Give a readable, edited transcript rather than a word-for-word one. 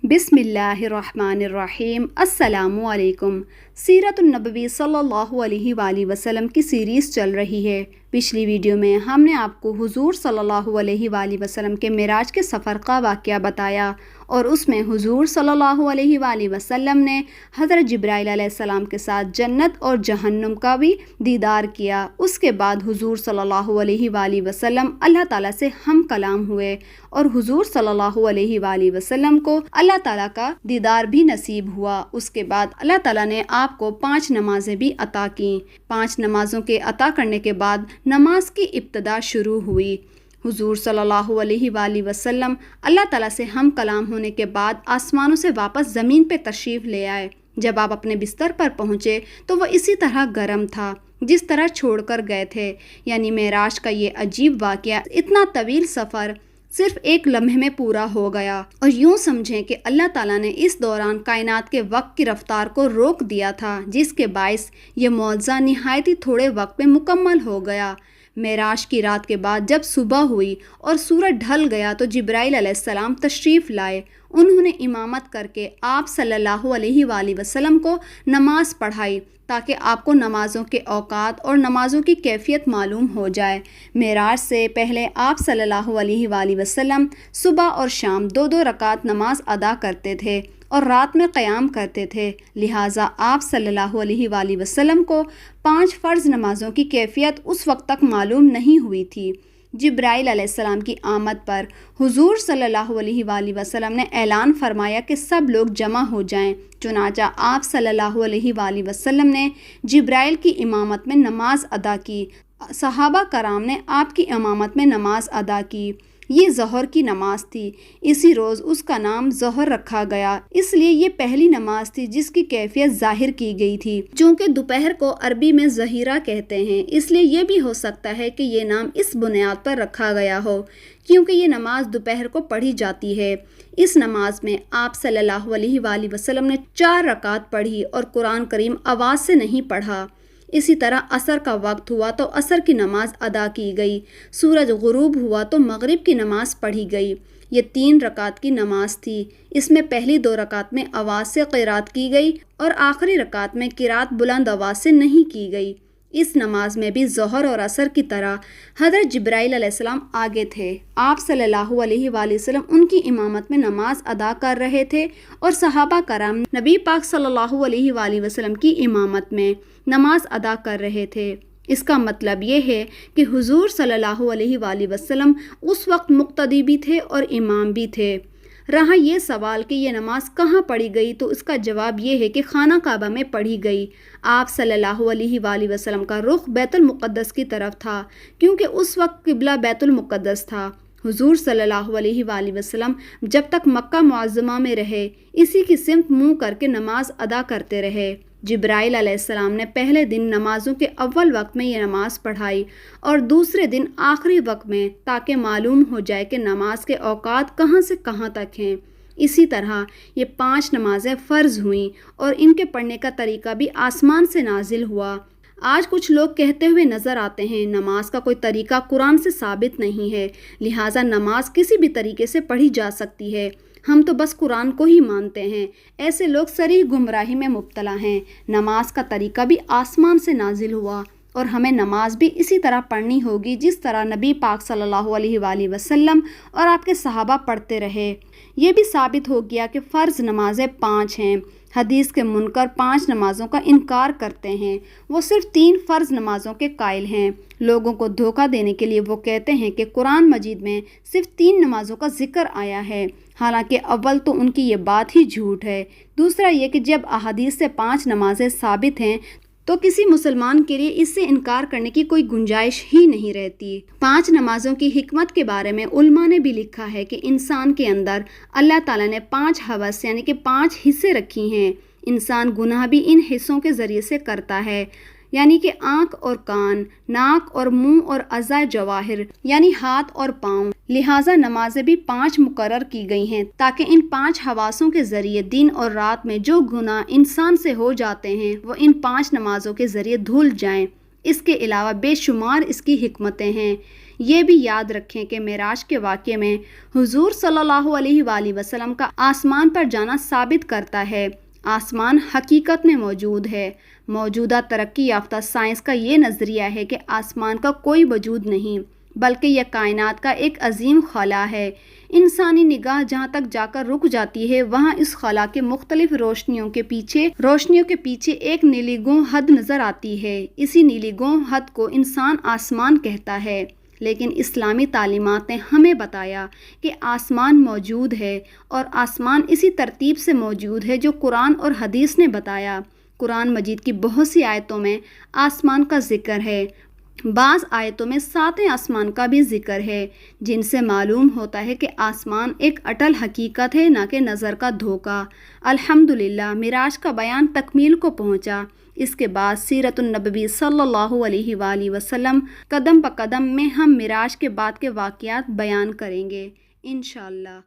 बिस्मिल्लाहिर्रहमानिर्रहीम। अस्सलामु अलैकुम। सीरत उन-नबवी सल्लल्लाहु अलैहि वआलिहि वसल्लम की सीरीज़ चल रही है। पिछली वीडियो में हमने आपको हुजूर सल्लल्लाहु अलैहि वआलिहि वसल्लम के मेराज के सफ़र का वाक़या बताया और उसमें हुजूर सल्लल्लाहु अलैहि वआलिहि वसल्लम ने हज़रत जिब्राइल अलैहिस्सलाम के साथ जन्नत और जहन्नुम का भी दीदार किया। उसके बाद हुजूर सल्लल्लाहु अलैहि वआलिहि वसल्लम अल्लाह ताला से हम कलाम हुए और हुजूर सल्लल्लाहु अलैहि वआलिहि वसल्लम को अल्लाह ताला का दीदार भी नसीब हुआ। उसके बाद अल्लाह ताला ने आपको 5 नमाज़ें भी अता की। 5 नमाज़ों के अता करने के बाद नमाज की इब्तिदा शुरू हुई। हुजूर सल्लल्लाहु अलैहि वआलिहि वसल्लम अल्लाह ताला से हम कलाम होने के बाद आसमानों से वापस ज़मीन पे तशरीफ़ ले आए। जब आप अपने बिस्तर पर पहुँचे तो वह इसी तरह गर्म था जिस तरह छोड़कर गए थे। यानी मेराज का ये अजीब वाक़या, इतना तवील सफ़र सिर्फ एक लम्हे में पूरा हो गया। और यूँ समझें कि अल्लाह ताला ने इस दौरान कायनात के वक्त की रफ्तार को रोक दिया था, जिसके बाइस ये मौज़ा निहायत ही थोड़े वक्त में मुकम्मल हो गया। मेराज की रात के बाद जब सुबह हुई और सूरज ढल गया तो जिब्राइल अलैहिस्सलाम तशरीफ़ लाए। उन्होंने इमामत करके आप सल्लल्लाहु अलैहि वआलिहि वसल्लम को नमाज पढ़ाई ताकि आपको नमाज़ों के औकात और नमाज़ों की कैफियत मालूम हो जाए। मेराज से पहले आप सल्लल्लाहु अलैहि वआलिहि वसल्लम सुबह और शाम 2-2 रकात नमाज अदा करते थे और रात में क़याम करते थे। लिहाजा आप सल्लल्लाहु अलैहि वआलिहि वसल्लम को 5 फ़र्ज़ नमाज़ों की कैफियत उस वक्त तक मालूम नहीं हुई थी। जिब्राइल अलैहिस्सलाम की आमद पर हुजूर सल्लल्लाहु अलैहि वआलिहि वसल्लम ने ऐलान फरमाया कि सब लोग जमा हो जाएं। चुनांचा आप सल्लल्लाहु अलैहि वआलिहि वसल्लम ने जिब्राइल की इमामत में नमाज अदा की। सहाबा कराम ने आपकी इमामत में नमाज अदा की। ये ज़ोहर की नमाज थी। इसी रोज़ उसका नाम ज़ोहर रखा गया, इसलिए ये पहली नमाज थी जिसकी कैफियत ज़ाहिर की गई थी। चूँकि दोपहर को अरबी में ज़हीरा कहते हैं, इसलिए ये भी हो सकता है कि ये नाम इस बुनियाद पर रखा गया हो क्योंकि ये नमाज दोपहर को पढ़ी जाती है। इस नमाज में आप सल्लल्लाहु अलैहि वआलिहि वसल्लम ने 4 रकात पढ़ी और कुरान करीम आवाज़ से नहीं पढ़ा। इसी तरह असर का वक्त हुआ तो असर की नमाज अदा की गई। सूरज गुरूब हुआ तो मगरिब की नमाज पढ़ी गई। ये 3 रकात की नमाज थी। इसमें पहली 2 रकात में आवाज़ से क़िरात की गई और आखिरी रकात में क़िरात बुलंद आवाज़ से नहीं की गई। इस नमाज में भी ज़ोहर और असर की तरह हज़रत जिब्राइल अलैहिस्सलाम आगे थे। आप सल्लल्लाहु अलैहि वसल्लम उनकी इमामत में नमाज अदा कर रहे थे और सहाबा कराम नबी पाक सल्लल्लाहु अलैहि वसल्लम की इमामत में नमाज अदा कर रहे थे। इसका मतलब ये है कि हुजूर सल्लल्लाहु अलैहि वसल्लम उस वक्त मुक्तदी भी थे और इमाम भी थे। रहा ये सवाल कि ये नमाज कहाँ पढ़ी गई, तो इसका जवाब ये है कि खाना काबा में पढ़ी गई। आप सल्लल्लाहु अलैहि वसल्लम का रुख बैतुल मुक़द्दस की तरफ था क्योंकि उस वक्त क़िबला बैतुल मुक़द्दस था। हुजूर सल्लल्लाहु अलैहि वसल्लम जब तक मक्का मुअज़्ज़मा में रहे इसी की सिमत मुँह करके नमाज अदा करते रहे। जिब्राइल अलैहिस्सलाम ने पहले दिन नमाज़ों के अव्वल वक्त में ये नमाज़ पढ़ाई और दूसरे दिन आखिरी वक्त में, ताकि मालूम हो जाए कि नमाज के औकात कहाँ से कहाँ तक हैं। इसी तरह ये 5 नमाज़ें फ़र्ज़ हुईं और इनके पढ़ने का तरीका भी आसमान से नाजिल हुआ। आज कुछ लोग कहते हुए नज़र आते हैं नमाज का कोई तरीका कुरान से साबित नहीं है, लिहाजा नमाज किसी भी तरीके से पढ़ी जा सकती है। हम तो बस कुरान को ही मानते हैं। ऐसे लोग सरीह गुमराही में मुब्तला हैं। नमाज का तरीका भी आसमान से नाजिल हुआ और हमें नमाज भी इसी तरह पढ़नी होगी जिस तरह नबी पाक सल्लल्लाहु अलैहि वसल्लम और आपके सहाबा पढ़ते रहे। ये भी साबित हो गया कि फ़र्ज़ नमाज़ें 5 हैं। हदीस के मुनकर 5 नमाज़ों का इनकार करते हैं। वो सिर्फ 3 फ़र्ज़ नमाज़ों के कायल हैं। लोगों को धोखा देने के लिए वो कहते हैं कि कुरान मजीद में सिर्फ 3 नमाज़ों का जिक्र आया है, हालांकि अव्वल तो उनकी ये बात ही झूठ है। दूसरा ये कि जब अहादीस से 5 नमाज़ें साबित हैं तो किसी मुसलमान के लिए इससे इनकार करने की कोई गुंजाइश ही नहीं रहती। 5 नमाज़ों की हिकमत के बारे में उलमा ने भी लिखा है कि इंसान के अंदर अल्लाह ताला ने 5 हवस यानी कि 5 हिस्से रखी हैं। इंसान गुनाह भी इन हिस्सों के ज़रिए से करता है, यानी कि आँख और कान, नाक और मुंह और अज़ा जवाहिर यानी हाथ और पाँव। लिहाजा नमाजें भी 5 मुकर्रर की गई हैं ताकि इन 5 हवासों के ज़रिए दिन और रात में जो गुनाह इंसान से हो जाते हैं वो इन 5 नमाज़ों के ज़रिए धुल जाएं। इसके अलावा बेशुमार इसकी हिकमतें हैं। یہ بھی یاد رکھیں کہ معراج کے واقعے میں حضور صلی اللہ علیہ وآلہ وسلم کا آسمان پر جانا ثابت کرتا ہے آسمان حقیقت میں موجود ہے۔ موجودہ ترقی یافتہ سائنس کا یہ نظریہ ہے کہ آسمان کا کوئی وجود نہیں بلکہ یہ کائنات کا ایک عظیم خلا ہے۔ انسانی نگاہ جہاں تک جا کر رک جاتی ہے وہاں اس خلا کے مختلف روشنیوں کے پیچھے ایک نیلی گوں حد نظر آتی ہے۔ اسی نیلی گوں حد کو انسان آسمان کہتا ہے، لیکن اسلامی تعلیمات نے ہمیں بتایا کہ آسمان موجود ہے اور آسمان اسی ترتیب سے موجود ہے جو قرآن اور حدیث نے بتایا۔ قرآن مجید کی بہت سی آیتوں میں آسمان کا ذکر ہے، بعض آیتوں میں ساتویں آسمان کا بھی ذکر ہے، جن سے معلوم ہوتا ہے کہ آسمان ایک اٹل حقیقت ہے، نہ کہ نظر کا دھوکہ۔ الحمدللہ معراج کا بیان تکمیل کو پہنچا۔ اس کے بعد سیرت النبوی صلی اللہ علیہ وآلہ وسلم قدم بقدم میں ہم معراج کے بعد کے واقعات بیان کریں گے انشاءاللہ۔